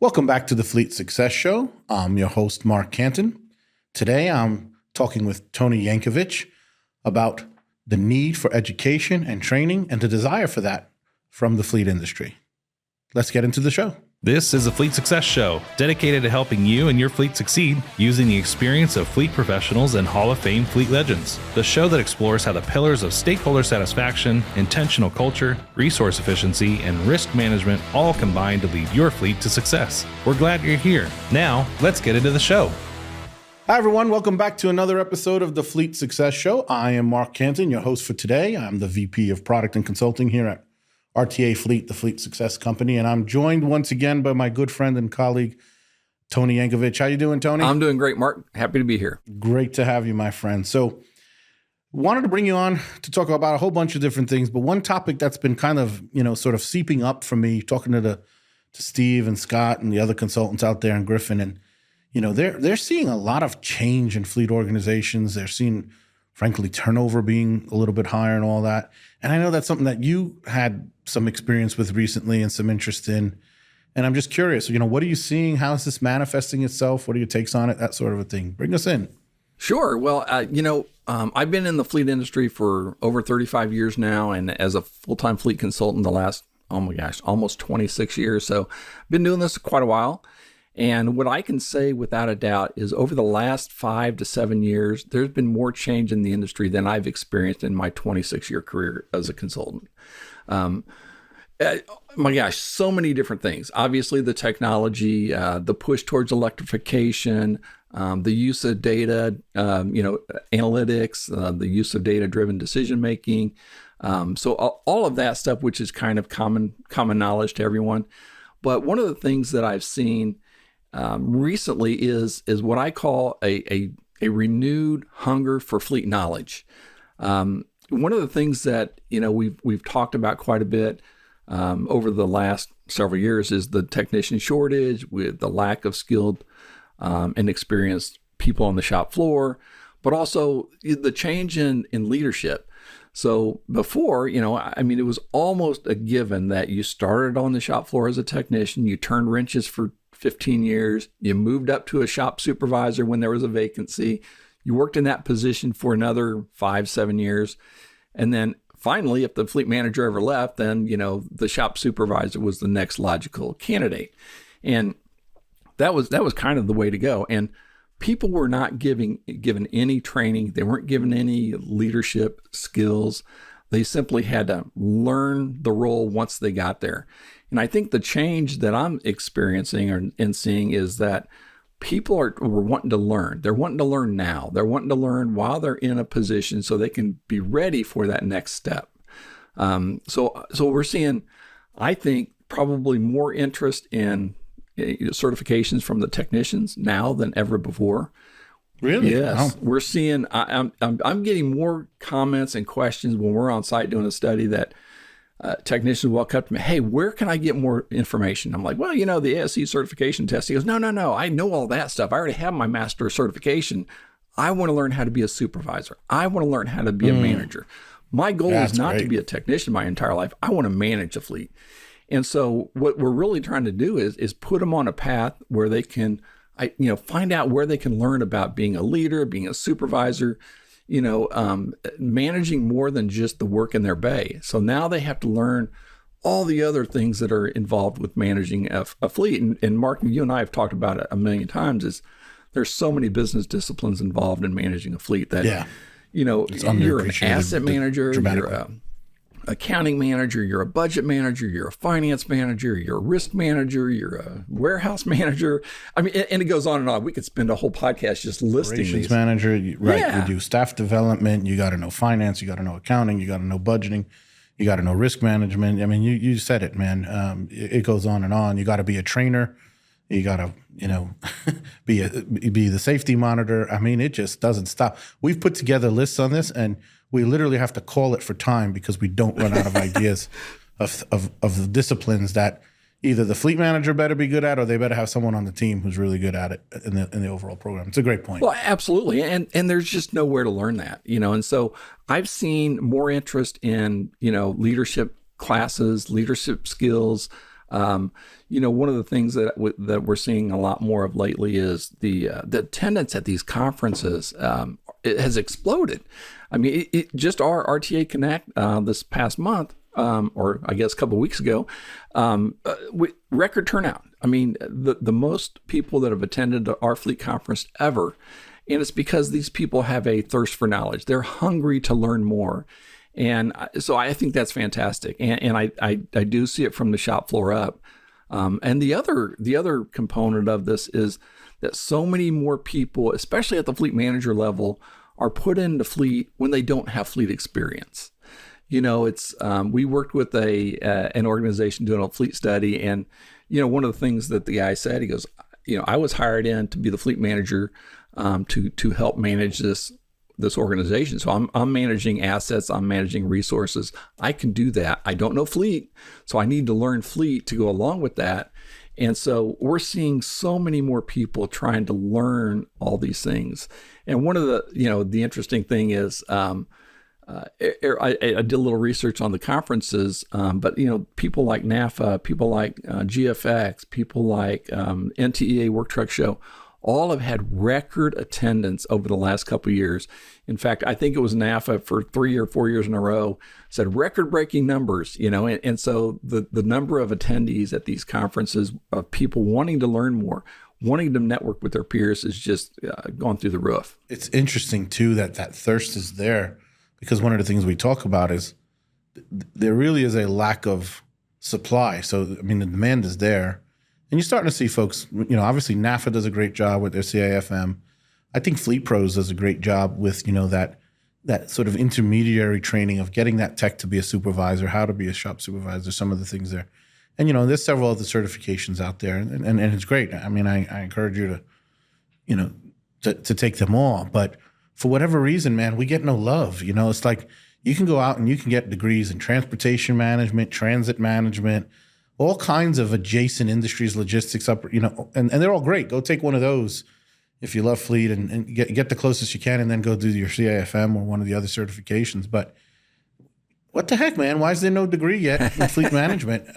Welcome back to the Fleet Success Show. I'm your host, Marc Canton. Today, I'm talking with Tony Yankovich about the need for education and training and the desire for that from the fleet industry. Let's get into the show. This is a Fleet Success Show, dedicated to helping you and your fleet succeed using the experience of fleet professionals and Hall of Fame fleet legends. The show that explores how the pillars of stakeholder satisfaction, intentional culture, resource efficiency, and risk management all combine to lead your fleet to success. We're glad you're here. Now, let's get into the show. Hi, everyone. Welcome back to another episode of the Fleet Success Show. I am Marc Canton, your host for today. I'm the VP of Product and Consulting here at RTA Fleet, the Fleet Success Company, and I'm joined once again by my good friend and colleague, Tony Yankovich. How you doing, Tony? I'm doing great, Mark. Happy to be here. Great to have you, my friend. So, wanted to bring you on to talk about a whole bunch of different things, but one topic that's been kind of, sort of seeping up for me, talking to Steve and Scott and the other consultants out there in Griffin, and they're seeing a lot of change in fleet organizations. They're seeing, frankly, turnover being a little bit higher and all that. And I know that's something that you had some experience with recently and some interest in. And I'm just curious, what are you seeing? How is this manifesting itself? What are your takes on it? That sort of a thing. Bring us in. Sure. Well, I've been in the fleet industry for over 35 years now, and as a full-time fleet consultant the last, almost 26 years. So I've been doing this quite a while. And what I can say without a doubt is over the last 5 to 7 years, there's been more change in the industry than I've experienced in my 26-year career as a consultant. So many different things. Obviously, the technology, the push towards electrification, the use of data, analytics, the use of data-driven decision-making. So all of that stuff, which is kind of common knowledge to everyone. But one of the things that I've seen recently is what I call a renewed hunger for fleet knowledge. One of the things that we've talked about quite a bit over the last several years is the technician shortage, with the lack of skilled and experienced people on the shop floor, but also the change in leadership. So before, it was almost a given that you started on the shop floor as a technician, you turned wrenches for 15 years, you moved up to a shop supervisor when there was a vacancy, you worked in that position for another 5-7 years, and then finally, if the fleet manager ever left, then, the shop supervisor was the next logical candidate. And that was kind of the way to go. And people were not given any training. They weren't given any leadership skills. They simply had to learn the role once they got there. And I think the change that I'm experiencing and seeing is that people were wanting to learn. They're wanting to learn now. They're wanting to learn while they're in a position so they can be ready for that next step. So we're seeing, I think, probably more interest in certifications from the technicians now than ever before. Really? Yes. Wow. We're seeing, I'm getting more comments and questions when we're on site doing a study that technicians walk up to me, hey, where can I get more information? I'm like, well, the ASE certification test. He goes, no, I know all that stuff. I already have my master certification. I want to learn how to be a supervisor. I want to learn how to be a manager. My goal is not to be a technician my entire life. I want to manage a fleet. And so what we're really trying to do is put them on a path where they can, find out where they can learn about being a leader, being a supervisor, managing more than just the work in their bay. So now they have to learn all the other things that are involved with managing a fleet. And Mark, you and I have talked about it a million times, is there's so many business disciplines involved in managing a fleet that, you're an asset manager, you're an accounting manager, you're a budget manager, you're a finance manager, you're a risk manager, you're a warehouse manager. I mean, and it goes on and on. We could spend a whole podcast just listing Operations these. manager, right? Yeah. You do staff development. You got to know finance. You got to know accounting. You got to know budgeting. You got to know risk management. I mean, you said it, man. It goes on and on. You got to be a trainer. You got to, be the safety monitor. I mean, it just doesn't stop. We've put together lists on this, and we literally have to call it for time because we don't run out of ideas of the disciplines that either the fleet manager better be good at, or they better have someone on the team who's really good at it in the overall program. It's a great point. Well, absolutely. And there's just nowhere to learn that, and so I've seen more interest in, leadership classes, leadership skills. One of the things that we're seeing a lot more of lately is the attendance at these conferences. It has exploded. I mean, just our RTA Connect this past month, or I guess a couple of weeks ago, record turnout. I mean, the most people that have attended our fleet conference ever. And it's because these people have a thirst for knowledge. They're hungry to learn more. And so I think that's fantastic. And I do see it from the shop floor up. And the other component of this is that so many more people, especially at the fleet manager level, are put into fleet when they don't have fleet experience. It's we worked with an organization doing a fleet study, and one of the things that the guy said, he goes, I was hired in to be the fleet manager to help manage this organization. So I'm managing assets, I'm managing resources. I can do that. I don't know fleet, so I need to learn fleet to go along with that. And so we're seeing so many more people trying to learn all these things. And one of the interesting thing is, I did a little research on the conferences, but people like NAFA, people like GFX, people like NTEA Work Truck Show, all have had record attendance over the last couple of years. In fact, I think it was NAFA for 3 or 4 years in a row said record-breaking numbers. And so the number of attendees at these conferences of people wanting to learn more, wanting to network with their peers is just gone through the roof. It's interesting too that thirst is there, because one of the things we talk about is there really is a lack of supply. So, I mean, the demand is there. And you're starting to see folks, obviously NAFA does a great job with their CIFM. I think Fleet Pros does a great job with, that sort of intermediary training of getting that tech to be a supervisor, how to be a shop supervisor, some of the things there. And, there's several other certifications out there, and it's great. I mean, I encourage you to take them all. But for whatever reason, man, we get no love. It's like you can go out and you can get degrees in transportation management, transit management, all kinds of adjacent industries, logistics, and they're all great. Go take one of those if you love fleet and get the closest you can, and then go do your CIFM or one of the other certifications. But what the heck, man? Why is there no degree yet in fleet management?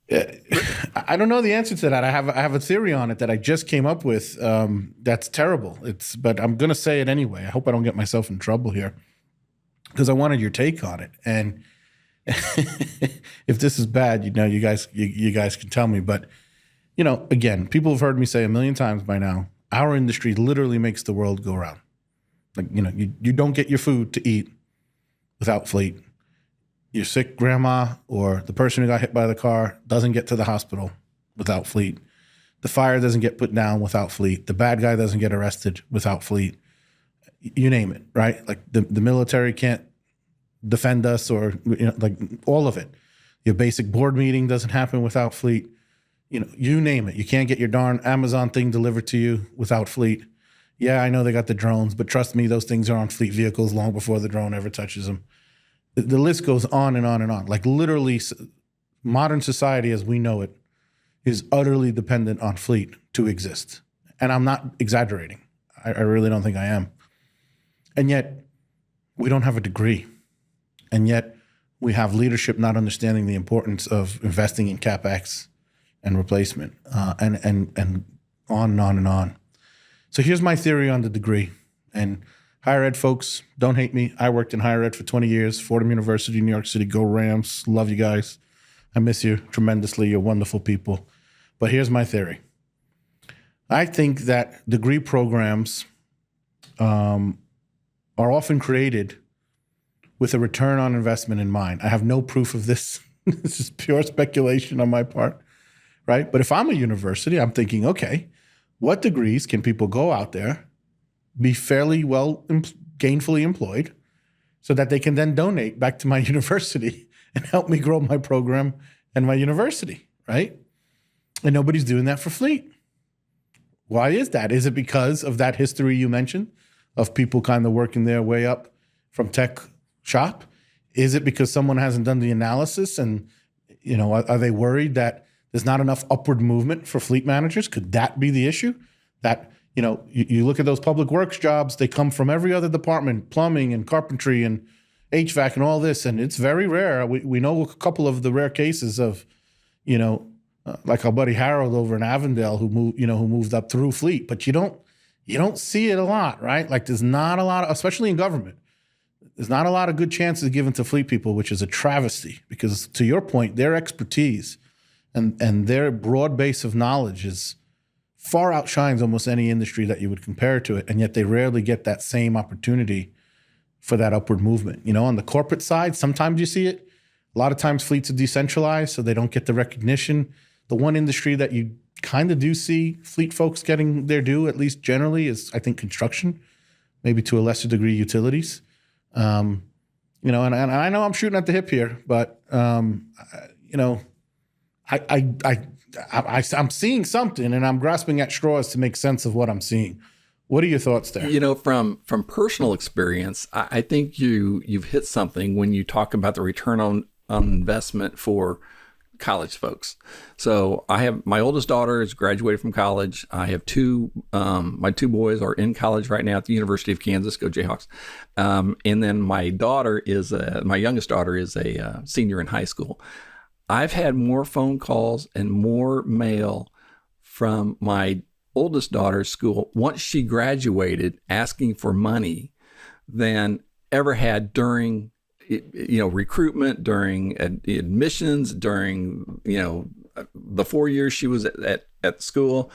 I don't know the answer to that. I have a theory on it that I just came up with. That's terrible. But I'm going to say it anyway. I hope I don't get myself in trouble here, because I wanted your take on it. And if this is bad, you guys can tell me. But again, people have heard me say a million times by now, our industry literally makes the world go round. Like, you don't get your food to eat without fleet. Your sick grandma or the person who got hit by the car doesn't get to the hospital without fleet. The fire doesn't get put down without fleet. The bad guy doesn't get arrested without fleet. You name it, right? Like the military can't defend us, or like all of it. Your basic board meeting doesn't happen without fleet. You name it. You can't get your darn Amazon thing delivered to you without fleet. Yeah, I know they got the drones, but trust me, those things are on fleet vehicles long before the drone ever touches them. The list goes on and on and on. Like literally, modern society as we know it is utterly dependent on fleet to exist. And I'm not exaggerating. I really don't think I am. And yet, we don't have a degree. And yet, we have leadership not understanding the importance of investing in CapEx and replacement, and on and on and on. So here's my theory on the degree. And higher ed folks, don't hate me. I worked in higher ed for 20 years, Fordham University, New York City. Go Rams. Love you guys. I miss you tremendously. You're wonderful people. But here's my theory. I think that degree programs are often created with a return on investment in mind. I have no proof of this. This is pure speculation on my part, right? But if I'm a university, I'm thinking, okay, what degrees can people go out there, be fairly well gainfully employed, so that they can then donate back to my university and help me grow my program and my university, right? And nobody's doing that for fleet. Why is that? Is it because of that history you mentioned of people kind of working their way up from tech shop? Is it because someone hasn't done the analysis and, are they worried that there's not enough upward movement for fleet managers? Could that be the issue? That, you look at those public works jobs, they come from every other department, plumbing and carpentry and HVAC and all this, and it's very rare. We know a couple of the rare cases of like our buddy Harold over in Avondale who moved up through fleet, but you don't see it a lot, right? Like there's not a lot, especially in government, there's not a lot of good chances given to fleet people, which is a travesty because to your point, their expertise and their broad base of knowledge is far outshines almost any industry that you would compare to it. And yet they rarely get that same opportunity for that upward movement. On the corporate side, sometimes you see it. A lot of times fleets are decentralized, so they don't get the recognition. The one industry that you kind of do see fleet folks getting their due, at least generally, is I think construction, maybe to a lesser degree utilities. And I know I'm shooting at the hip here, but I'm seeing something, and I'm grasping at straws to make sense of what I'm seeing. What are your thoughts there? From personal experience, I think you've hit something when you talk about the return on investment for college folks. So I have my oldest daughter is graduated from college. I have my two boys are in college right now at the University of Kansas. Go Jayhawks! And then my youngest daughter is a senior in high school. I've had more phone calls and more mail from my oldest daughter's school once she graduated asking for money than ever had during recruitment, during admissions, during the 4 years she was at school.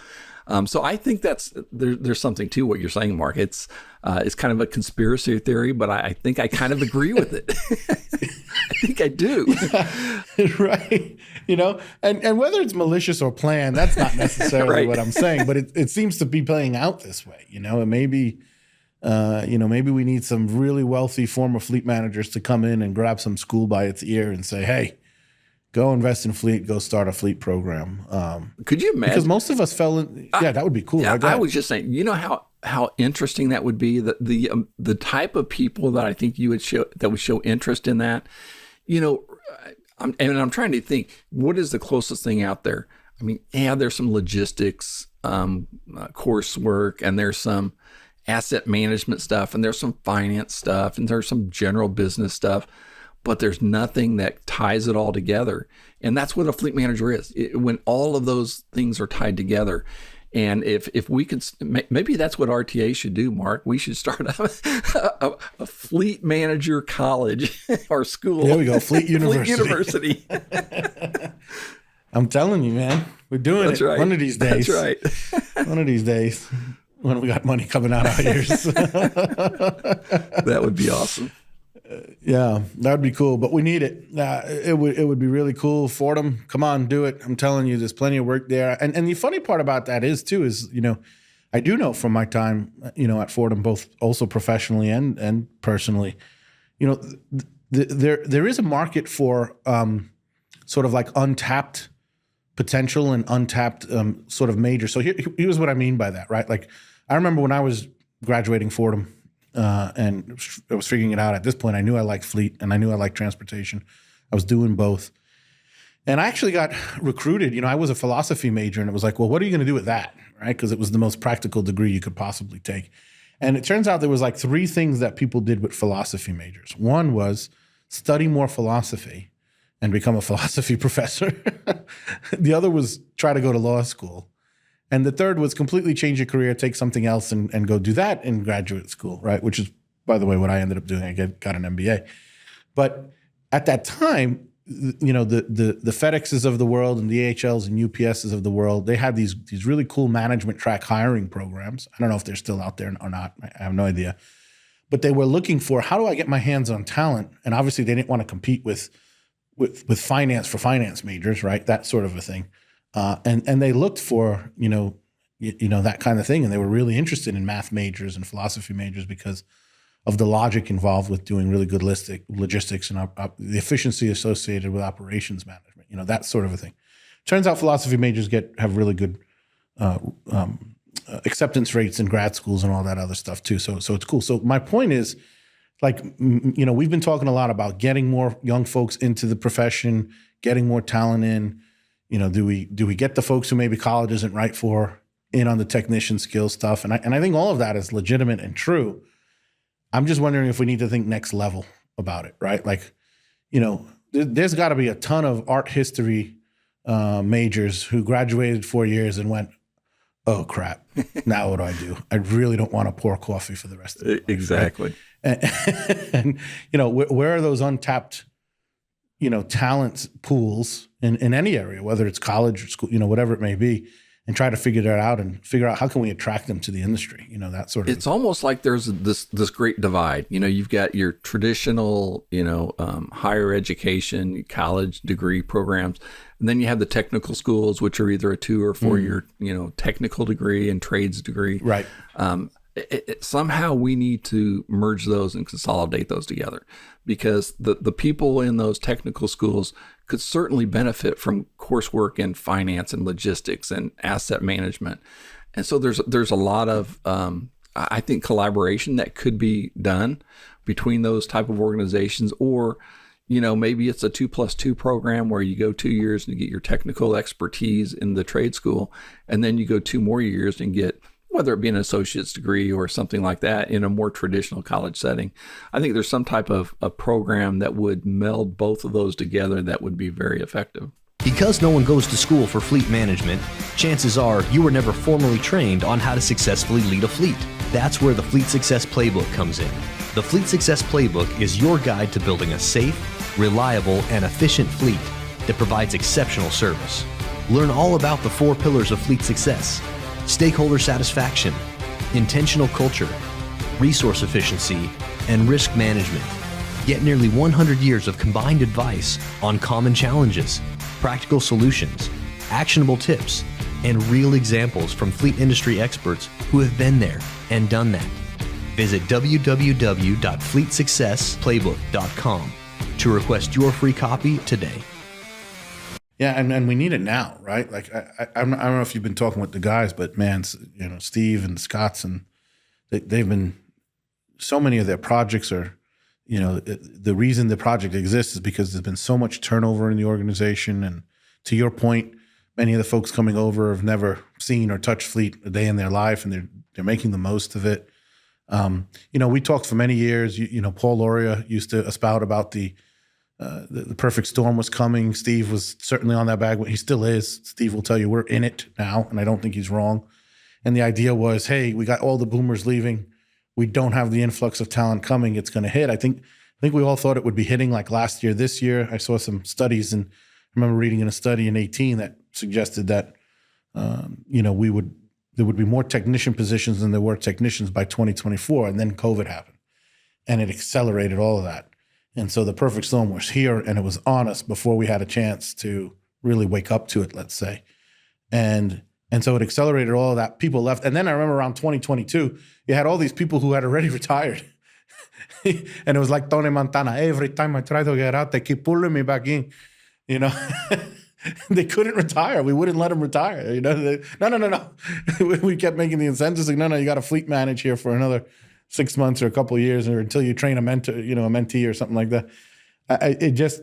So I think there's something to what you're saying, Mark. It's kind of a conspiracy theory, but I think I kind of agree with it. I think I do. Right. And whether it's malicious or planned, that's not necessarily Right. what I'm saying, but it seems to be playing out this way. And maybe we need some really wealthy former fleet managers to come in and grab some school by its ear and say, hey, go invest in fleet, go start a fleet program. Could you imagine? Because most of us fell in, that would be cool. Yeah, I was just saying, how interesting that would be, the type of people that I think you would show interest in that. I'm trying to think, what is the closest thing out there? I mean, there's some logistics coursework, and there's some asset management stuff, and there's some finance stuff, and there's some general business stuff, but there's nothing that ties it all together. And that's what a fleet manager is. When all of those things are tied together. And if we could, maybe that's what RTA should do, Mark. We should start a fleet manager college or school. There we go, Fleet University. Fleet University. I'm telling you, man, we're doing That's it right. one of these days. That's right. One of these days when we got money coming out our ears. That would be awesome. Yeah, that would be cool, but we need it. It would be really cool. Fordham, come on, do it. I'm telling you, there's plenty of work there. And the funny part about that is I do know from my time, at Fordham, both also professionally and personally, there is a market for sort of like untapped potential and untapped sort of major. So here's what I mean by that, right? Like I remember when I was graduating Fordham, and I was figuring it out. At this point, I knew I liked fleet and I knew I liked transportation. I was doing both. And I actually got recruited. I was a philosophy major, and it was like, well, what are you going to do with that? Right? Because it was the most practical degree you could possibly take. And it turns out there was like 3 things that people did with philosophy majors. One was study more philosophy and become a philosophy professor. The other was try to go to law school. And the third was completely change your career, take something else and go do that in graduate school, right? Which is, by the way, what I ended up doing. I got an MBA. But at that time, the FedExes of the world and the AHLs and UPSs of the world, they had these really cool management track hiring programs. I don't know if they're still out there or not. I have no idea. But they were looking for, how do I get my hands on talent? And obviously they didn't want to compete with finance for finance majors, right? That sort of a thing. And they looked for, that kind of thing. And they were really interested in math majors and philosophy majors because of the logic involved with doing really good logistics and the efficiency associated with operations management, that sort of a thing. Turns out philosophy majors have really good acceptance rates in grad schools and all that other stuff too. So it's cool. So my point is, like, we've been talking a lot about getting more young folks into the profession, getting more talent in. Do we get the folks who maybe college isn't right for in on the technician skill stuff? And I think all of that is legitimate and true. I'm just wondering if we need to think next level about it, right? Like, there's got to be a ton of art history majors who graduated 4 years and went, oh crap, now what do? I really don't want to pour coffee for the rest of the life. Exactly. Right? And where are those untapped, talent pools in any area, whether it's college or school, whatever it may be, and try to figure that out and figure out how can we attract them to the industry, that sort of. It's almost like there's this great divide. You've got your traditional, higher education, college degree programs, and then you have the technical schools, which are either a 2 or 4 year, technical degree and trades degree. Right. Somehow we need to merge those and consolidate those together, because the people in those technical schools could certainly benefit from coursework in finance and logistics and asset management. And so there's a lot of, I think, collaboration that could be done between those type of organizations, or, maybe it's a 2+2 program where you go 2 years and you get your technical expertise in the trade school, and then you go 2 more years and get, whether it be an associate's degree or something like that in a more traditional college setting. I think there's some type of a program that would meld both of those together that would be very effective. Because no one goes to school for fleet management, chances are you were never formally trained on how to successfully lead a fleet. That's where the Fleet Success Playbook comes in. The Fleet Success Playbook is your guide to building a safe, reliable, and efficient fleet that provides exceptional service. Learn all about the 4 pillars of fleet success: stakeholder satisfaction, intentional culture, resource efficiency, and risk management. Get nearly 100 years of combined advice on common challenges, practical solutions, actionable tips, and real examples from fleet industry experts who have been there and done that. Visit www.fleetsuccessplaybook.com to request your free copy today. Yeah, and we need it now, right? Like I don't know if you've been talking with the guys, but man, Steve and Scott's, and they've been, so many of their projects are, the reason the project exists is because there's been so much turnover in the organization. And to your point, many of the folks coming over have never seen or touched fleet a day in their life, and they're making the most of it. We talked for many years. Paul Loria used to espout about the perfect storm was coming. Steve was certainly on that bag. He still is. Steve will tell you we're in it now, and I don't think he's wrong. And the idea was, hey, we got all the boomers leaving. We don't have the influx of talent coming. It's going to hit. I think we all thought it would be hitting like last year. This year, I saw some studies, and I remember reading in a study in 2018 that suggested that there would be more technician positions than there were technicians by 2024, and then COVID happened, and it accelerated all of that. And so the perfect storm was here, and it was on us before we had a chance to really wake up to it, let's say. And so it accelerated all of that. People left. And then I remember around 2022, you had all these people who had already retired. And it was like Tony Montana. Every time I try to get out, they keep pulling me back in. They couldn't retire. We wouldn't let them retire. No. We kept making the incentives like, no, you got to fleet manage here for another 6 months or a couple of years, or until you train a mentor, a mentee or something like that. It just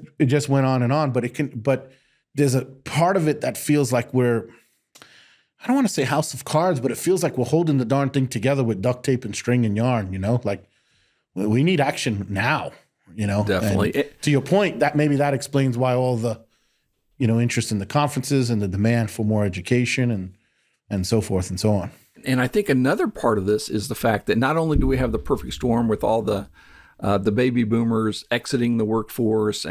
went on and on. But there's a part of it that feels like we're, I don't want to say house of cards, but it feels like we're holding the darn thing together with duct tape and string and yarn. Like we need action now. Definitely. And to your point, that maybe that explains why all the interest in the conferences and the demand for more education and so forth and so on. And I think another part of this is the fact that not only do we have the perfect storm with all the baby boomers exiting the workforce,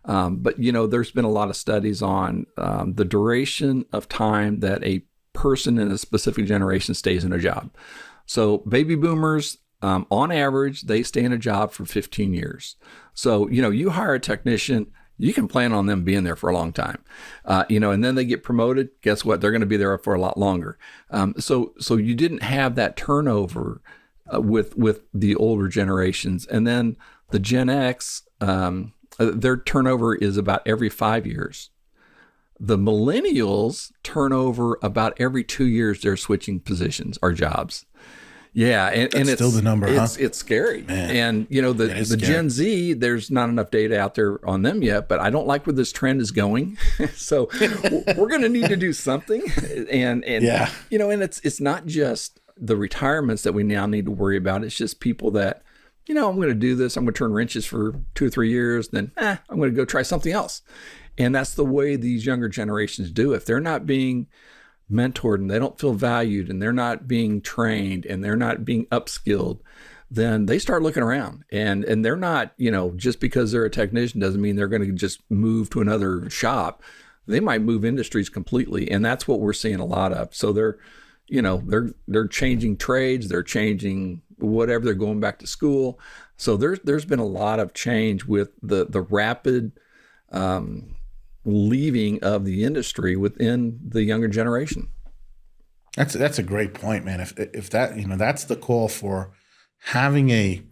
but there's been a lot of studies on the duration of time that a person in a specific generation stays in a job. So baby boomers, on average, they stay in a job for 15 years. So, you hire a technician, you can plan on them being there for a long time, and then they get promoted. Guess what? They're going to be there for a lot longer. So you didn't have that turnover with the older generations. And then the Gen X, their turnover is about every 5 years. The millennials turnover about every 2 years. They're switching positions or jobs. Yeah, and it's still the number, huh? It's scary. Man. And the scary. Gen Z, there's not enough data out there on them yet, but I don't like where this trend is going. So we're going to need to do something. And yeah. And it's not just the retirements that we now need to worry about. It's just people that I'm going to do this. I'm going to turn wrenches for 2 or 3 years. Then I'm going to go try something else. And that's the way these younger generations do. If they're not being mentored and they don't feel valued and they're not being trained and they're not being upskilled, then they start looking around. And they're not, just because they're a technician doesn't mean they're going to just move to another shop. They might move industries completely. And that's what we're seeing a lot of. So they're changing trades, they're changing whatever, they're going back to school. So there's been a lot of change with the rapid leaving of the industry within the younger generation. That's a great point, man. If that, that's the call for having a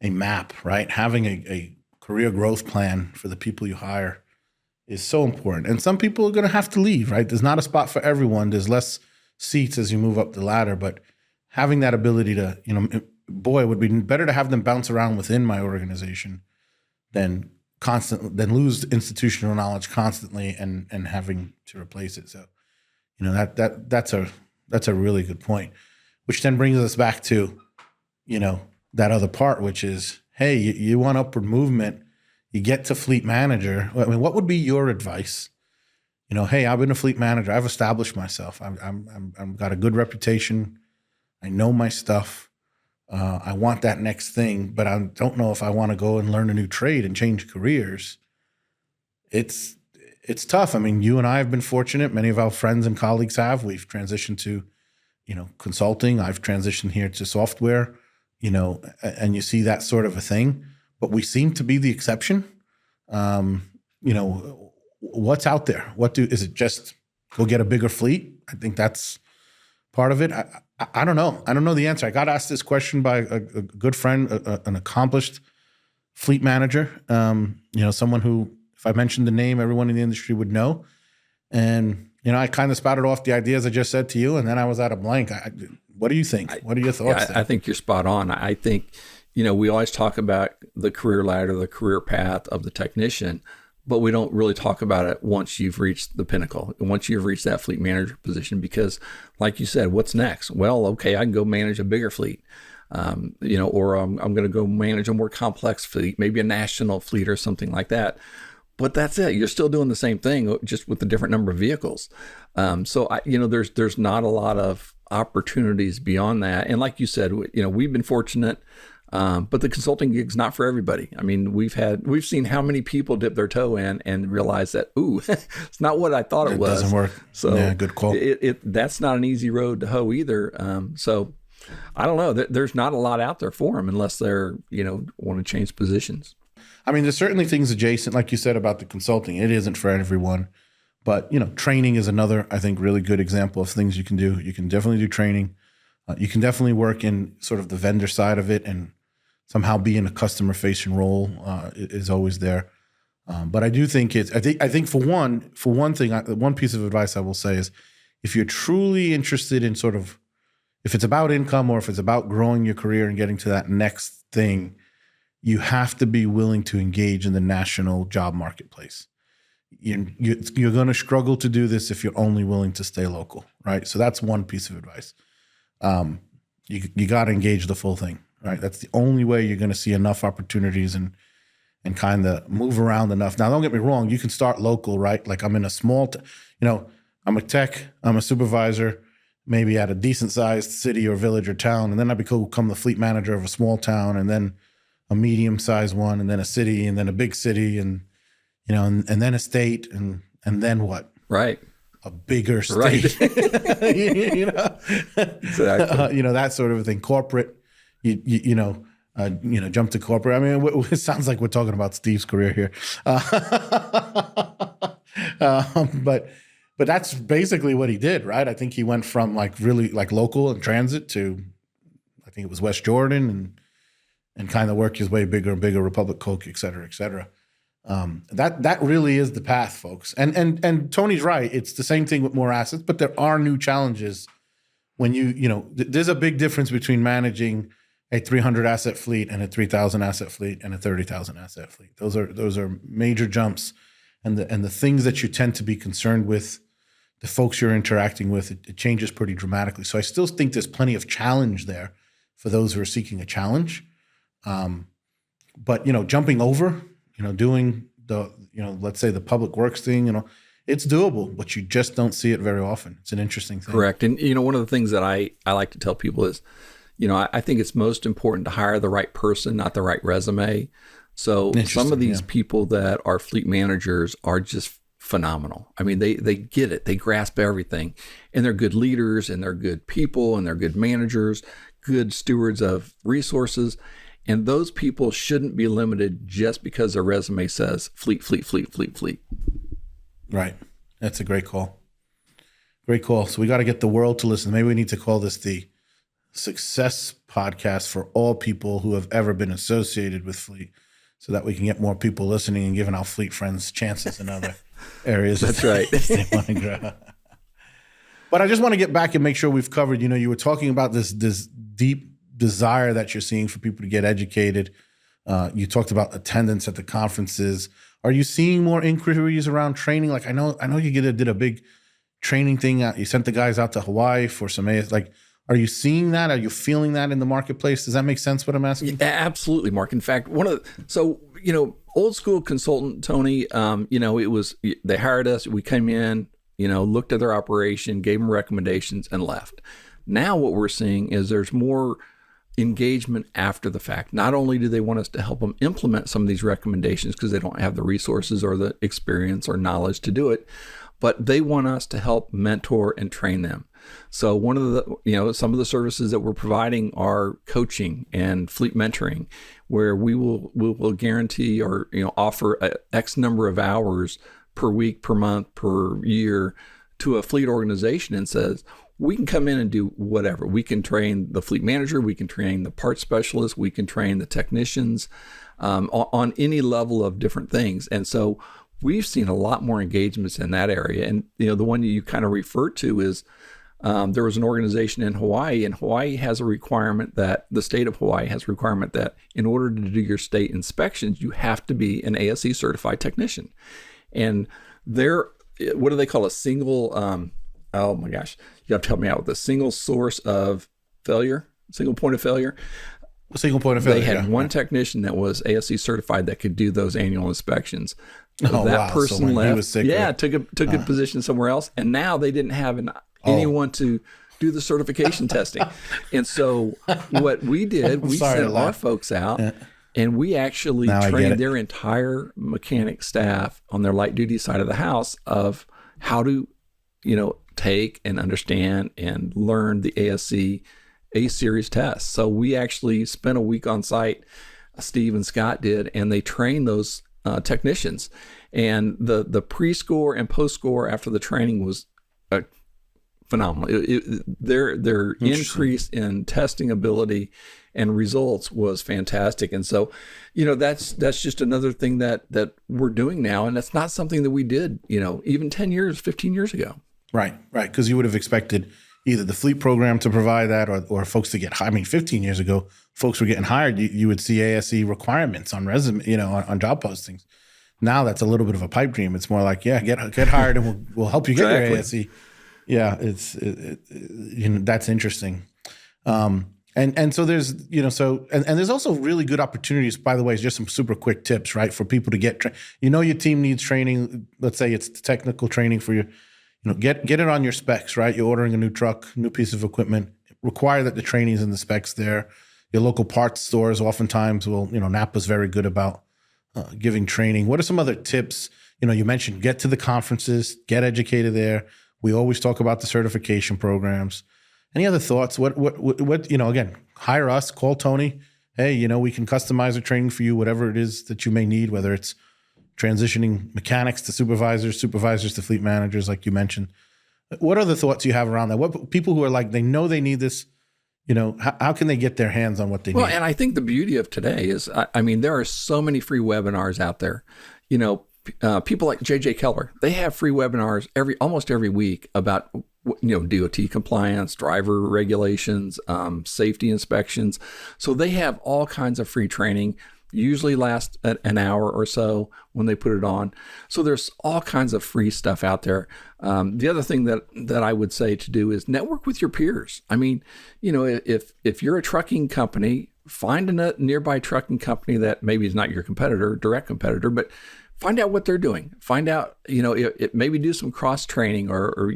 map, right? Having a career growth plan for the people you hire is so important. And some people are going to have to leave, right? There's not a spot for everyone. There's less seats as you move up the ladder, but having that ability to, boy, it would be better to have them bounce around within my organization than lose institutional knowledge constantly and having to replace it. So, that's a really good point, which then brings us back to, that other part, which is, hey, you want upward movement, you get to fleet manager. I mean, what would be your advice? Hey, I've been a fleet manager. I've established myself. I've got a good reputation. I know my stuff. I want that next thing, but I don't know if I want to go and learn a new trade and change careers. It's tough. I mean, you and I have been fortunate. Many of our friends and colleagues have. We've transitioned to, consulting. I've transitioned here to software, and you see that sort of a thing. But we seem to be the exception. What's out there? Is it just go get a bigger fleet? I think that's part of it. I don't know. I don't know the answer. I got asked this question by a good friend, an accomplished fleet manager, someone who, if I mentioned the name, everyone in the industry would know. And, I kind of spouted off the ideas I just said to you, and then I was at a blank. What do you think? What are your thoughts? I think you're spot on. I think, we always talk about the career ladder, the career path of the technician, but we don't really talk about it once you've reached the pinnacle, once you've reached that fleet manager position, because like you said, what's next? Well, okay, I can go manage a bigger fleet, or I'm going to go manage a more complex fleet, maybe a national fleet or something like that. But that's it. You're still doing the same thing, just with a different number of vehicles. There's not a lot of opportunities beyond that. And like you said, we've been fortunate. But the consulting gig's not for everybody. I mean, we've seen how many people dip their toe in and realize that, it's not what I thought it was. It doesn't work. So yeah, good call. That's not an easy road to hoe either. So I don't know. There's not a lot out there for them unless they're, want to change positions. I mean, there's certainly things adjacent, like you said about the consulting. It isn't for everyone. But, training is another, I think, really good example of things you can do. You can definitely do training. You can definitely work in sort of the vendor side of it and somehow be in a customer-facing role is always there. But I do think I think for one thing, one piece of advice I will say is, if you're truly interested in sort of, if it's about income or if it's about growing your career and getting to that next thing, you have to be willing to engage in the national job marketplace. You're going to struggle to do this if you're only willing to stay local, right? So that's one piece of advice. You got to engage the full thing. Right, that's the only way you're going to see enough opportunities and kind of move around enough. Now, don't get me wrong; you can start local, right? Like I'm in a small, I'm a tech, I'm a supervisor, maybe at a decent-sized city or village or town, and then I become the fleet manager of a small town, and then a medium-sized one, and then a city, and then a big city, and and then a state, and then what? Right. A bigger state. Right. Exactly. That sort of a thing. Corporate. Jump to corporate. I mean, it sounds like we're talking about Steve's career here. But that's basically what he did, right? I think he went from really local and transit to, I think it was West Jordan and kind of worked his way bigger and bigger, Republic Coke, et cetera, et cetera. That really is the path, folks. And Tony's right. It's the same thing with more assets, but there are new challenges when there's a big difference between managing a 300 asset fleet and a 3,000 asset fleet and a 30,000 asset fleet. Those are major jumps, and the things that you tend to be concerned with, the folks you're interacting with, it changes pretty dramatically. So I still think there's plenty of challenge there for those who are seeking a challenge. But, jumping over, doing the, let's say the public works thing, it's doable, but you just don't see it very often. It's an interesting thing. Correct. And, one of the things that I like to tell people is, I think it's most important to hire the right person, not the right resume. So some of these people that are fleet managers are just phenomenal. I mean, they get it. They grasp everything. And they're good leaders, and they're good people, and they're good managers, good stewards of resources. And those people shouldn't be limited just because their resume says fleet, fleet, fleet, fleet, fleet. Right. That's a great call. Great call. So we got to get the world to listen. Maybe we need to call this the Success Podcast for all people who have ever been associated with fleet, so that we can get more people listening and giving our fleet friends chances in other areas. That's right. They want to grow. But I just want to get back and make sure we've covered, you were talking about this deep desire that you're seeing for people to get educated. You talked about attendance at the conferences. Are you seeing more inquiries around training? Like I know you did a big training thing. You sent the guys out to Hawaii for some are you seeing that? Are you feeling that in the marketplace? Does that make sense what I'm asking? Yeah, absolutely, Mark. In fact, old school consultant, Tony, it was, they hired us, we came in, looked at their operation, gave them recommendations and left. Now what we're seeing is there's more engagement after the fact. Not only do they want us to help them implement some of these recommendations because they don't have the resources or the experience or knowledge to do it, but they want us to help mentor and train them. So one of the, some of the services that we're providing are coaching and fleet mentoring, where we will guarantee or, offer a X number of hours per week, per month, per year to a fleet organization and says, we can come in and do whatever. We can train the fleet manager, we can train the parts specialist, we can train the technicians on any level of different things. And so we've seen a lot more engagements in that area. And, the one you kind of referred to is there was an organization in Hawaii, and Hawaii has a requirement that the state of Hawaii has a requirement that in order to do your state inspections, you have to be an ASE certified technician. And they're, what do they call a single, oh my gosh, you have to help me out with the single source of failure, single point of failure. Single point of failure. They had one technician that was ASE certified that could do those annual inspections. Oh, that wow. person So left. He was sick, took a position somewhere else, and now they didn't have anyone to do the certification testing. And so what we did, we sent our folks out, and we actually trained their entire mechanic staff on their light duty side of the house of how to, take and understand and learn the ASE A-Series test. So we actually spent a week on site, Steve and Scott did, and they trained those technicians. And the pre-score and post-score after the training was phenomenal. Their increase in testing ability and results was fantastic. And so, that's just another thing that we're doing now. And that's not something that we did, even 10 years, 15 years ago. Right. Because you would have expected either the fleet program to provide that or folks to get hired. I mean, 15 years ago, folks were getting hired. You would see ASE requirements on resume, on job postings. Now that's a little bit of a pipe dream. It's more like, get hired and we'll help you get your ASE. Yeah, that's interesting. And so there's, and there's also really good opportunities, by the way, just some super quick tips, right? For people to get, your team needs training. Let's say it's technical training for your, get it on your specs, right? You're ordering a new truck, new piece of equipment, require that the training's in the specs there. Your local parts stores oftentimes will, Napa's very good about giving training. What are some other tips? You mentioned get to the conferences, get educated there. We always talk about the certification programs. Any other thoughts? What, again, hire us, call Tony. Hey, we can customize a training for you, whatever it is that you may need, whether it's transitioning mechanics to supervisors to fleet managers, like you mentioned. What are the thoughts you have around that? What people who are like, they know they need this, how can they get their hands on what they need? Well, and I think the beauty of today is, there are so many free webinars out there. People like JJ Keller, they have free webinars almost every week about, DOT compliance, driver regulations, safety inspections. So they have all kinds of free training, usually last an hour or so when they put it on. So there's all kinds of free stuff out there. The other thing that I would say to do is network with your peers. I mean, if you're a trucking company, find a nearby trucking company that maybe is not your competitor, direct competitor, but find out what they're doing. Find out, it maybe do some cross training or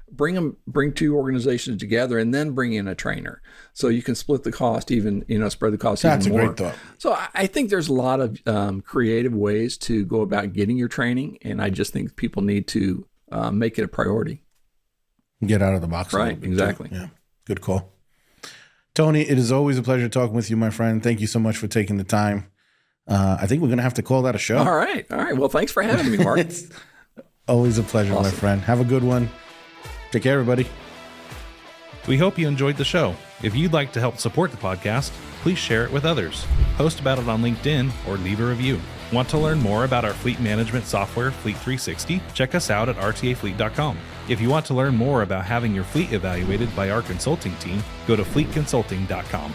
bring two organizations together and then bring in a trainer so you can split the cost, even, spread the cost That's even more. That's a great thought. So I think there's a lot of creative ways to go about getting your training. And I just think people need to make it a priority. Get out of the box. Right. Exactly. Yeah. Good call. Tony, it is always a pleasure talking with you, my friend. Thank you so much for taking the time. I think we're going to have to call that a show. All right. Well, thanks for having me, Mark. It's always a pleasure, my friend. Have a good one. Take care, everybody. We hope you enjoyed the show. If you'd like to help support the podcast, please share it with others. Post about it on LinkedIn or leave a review. Want to learn more about our fleet management software, Fleet 360? Check us out at rtafleet.com. If you want to learn more about having your fleet evaluated by our consulting team, go to fleetconsulting.com.